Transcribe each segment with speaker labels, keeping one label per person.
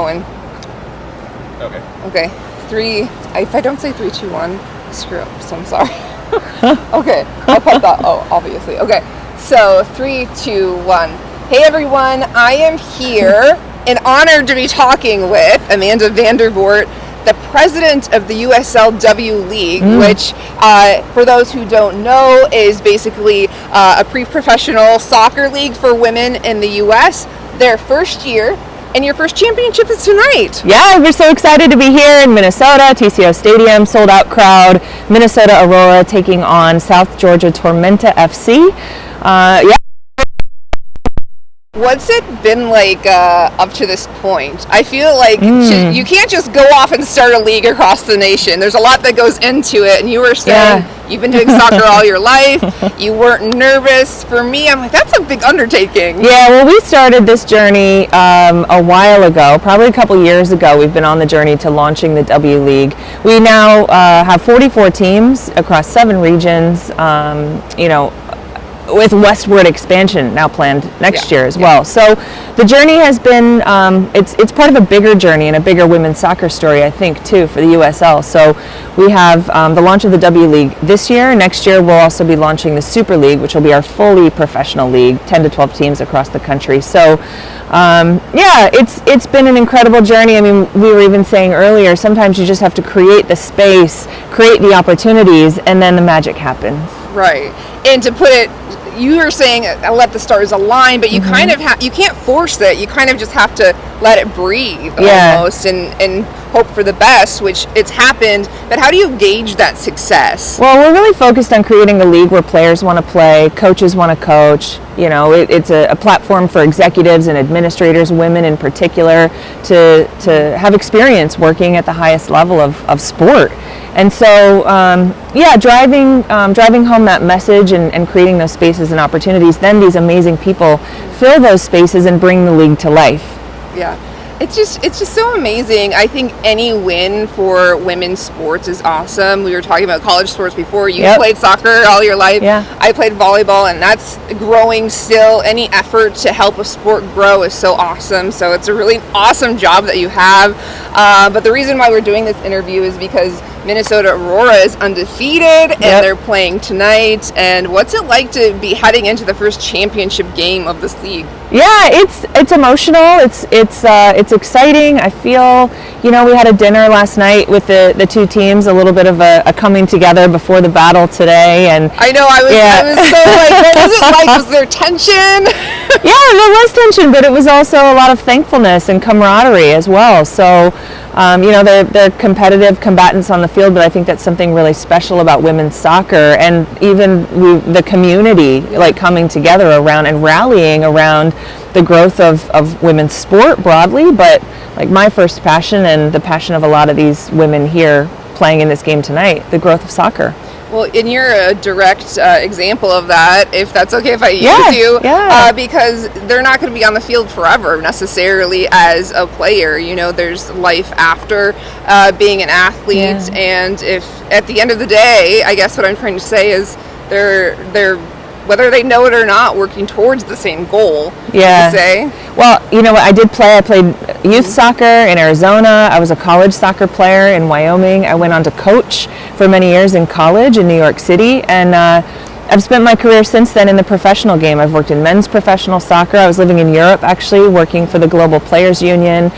Speaker 1: Going.
Speaker 2: Okay.
Speaker 1: Okay. If I don't say 3, 2, 1, I screw up. So I'm sorry. Okay. I'll cut that. Oh, obviously. Okay. So 3, 2, 1. Hey everyone. I am here and honored to be talking with Amanda Vandervoort, the president of the USLW League, which, for those who don't know, is basically a pre-professional soccer league for women in the U.S. Their first year, and your first championship is tonight.
Speaker 3: Yeah, we're so excited to be here in Minnesota, TCO Stadium, sold out crowd. Minnesota Aurora taking on South Georgia Tormenta FC. Yeah.
Speaker 1: What's it been like up to this point? I feel like you can't just go off and start a league across the nation. There's a lot that goes into it, and you were saying you've been doing soccer all your life. You weren't nervous. For me, I'm like, that's a big undertaking.
Speaker 3: Yeah, well, we started this journey a while ago, probably a couple years ago. We've been on the journey to launching the W League. We now have 44 teams across 7 regions, with westward expansion now planned next year as well. So the journey has been, it's part of a bigger journey and a bigger women's soccer story, I think, too, for the USL. So we have the launch of the W League this year. Next year we'll also be launching the Super League, which will be our fully professional league, 10 to 12 teams across the country. So it's been an incredible journey. I mean, we were even saying earlier, sometimes you just have to create the space, create the opportunities, and then the magic happens.
Speaker 1: Right. And to put it, you were saying let the stars align, but you kind of you can't force it. You kind of just have to let it breathe almost and hope for the best, which it's happened. But how do you gauge that success?
Speaker 3: Well, we're really focused on creating a league where players want to play, coaches want to coach. You know, it's a platform for executives and administrators, women in particular, to have experience working at the highest level of sport. And so, driving home that message and creating those spaces and opportunities, then these amazing people fill those spaces and bring the league to life.
Speaker 1: Yeah. It's just so amazing. I think any win for women's sports is awesome. We were talking about college sports before. You played soccer all your life.
Speaker 3: Yeah.
Speaker 1: I played volleyball, and that's growing still. Any effort to help a sport grow is so awesome. So it's a really awesome job that you have. But the reason why we're doing this interview is because Minnesota Aurora is undefeated, and they're playing tonight. And what's it like to be heading into the first championship game of this league?
Speaker 3: Yeah, it's emotional. It's exciting. I feel, we had a dinner last night with the two teams, a little bit of a coming together before the battle today. And
Speaker 1: I know I was so like, what was it like? Was there tension?
Speaker 3: Yeah, there was tension, but it was also a lot of thankfulness and camaraderie as well. So, they're competitive combatants on the field, but I think that's something really special about women's soccer, and even the community, like coming together around and rallying around the growth of women's sport broadly, but like my first passion and the passion of a lot of these women here playing in this game tonight, the growth of soccer.
Speaker 1: Well, and you're a direct example of that, if that's okay if I use you, because they're not going to be on the field forever necessarily as a player. There's life after being an athlete, and if at the end of the day, I guess what I'm trying to say is they're whether they know it or not, working towards the same goal.
Speaker 3: Yeah.
Speaker 1: Say.
Speaker 3: Well, I did play. I played youth soccer in Arizona. I was a college soccer player in Wyoming. I went on to coach for many years in college in New York City, and I've spent my career since then in the professional game. I've worked in men's professional soccer. I was living in Europe, actually, working for the Global Players Union.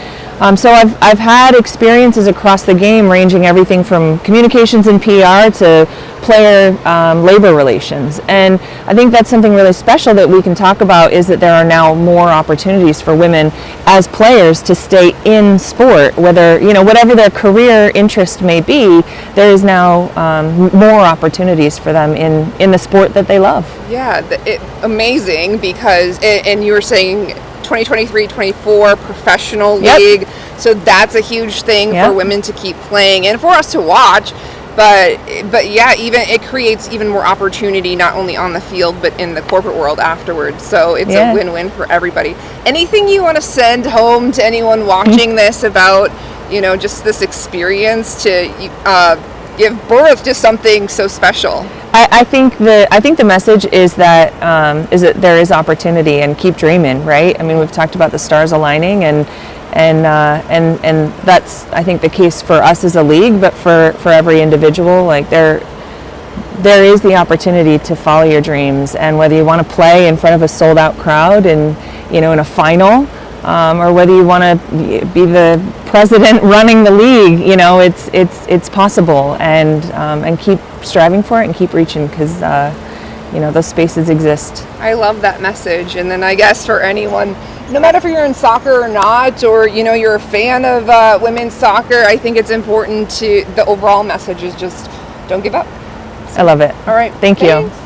Speaker 3: So I've had experiences across the game, ranging everything from communications and PR to player labor relations. And I think that's something really special that we can talk about, is that there are now more opportunities for women as players to stay in sport, whether, whatever their career interest may be, there is now more opportunities for them in the sport that they love.
Speaker 1: Yeah, amazing, because, and you were saying 2023-24 professional league, so that's a huge thing for women to keep playing and for us to watch. But yeah, even it creates even more opportunity, not only on the field but in the corporate world afterwards. So it's a win-win for everybody. Anything you want to send home to anyone watching this about, just this experience to give birth to something so special?
Speaker 3: I think the message is that there is opportunity, and keep dreaming, right? I mean, we've talked about the stars aligning, and and that's, I think, the case for us as a league, but for every individual. Like there is the opportunity to follow your dreams, and whether you want to play in front of a sold out crowd and, you know, in a final, or whether you want to be the president running the league, you know, it's possible, and keep striving for it and keep reaching, because you know, those spaces exist.
Speaker 1: I love that message. And then I guess for anyone, no matter if you're in soccer or not, or, you know, you're a fan of women's soccer, I think it's important to, the overall message is just don't give up.
Speaker 3: I love it.
Speaker 1: All right.
Speaker 3: Thank you.
Speaker 1: Thanks.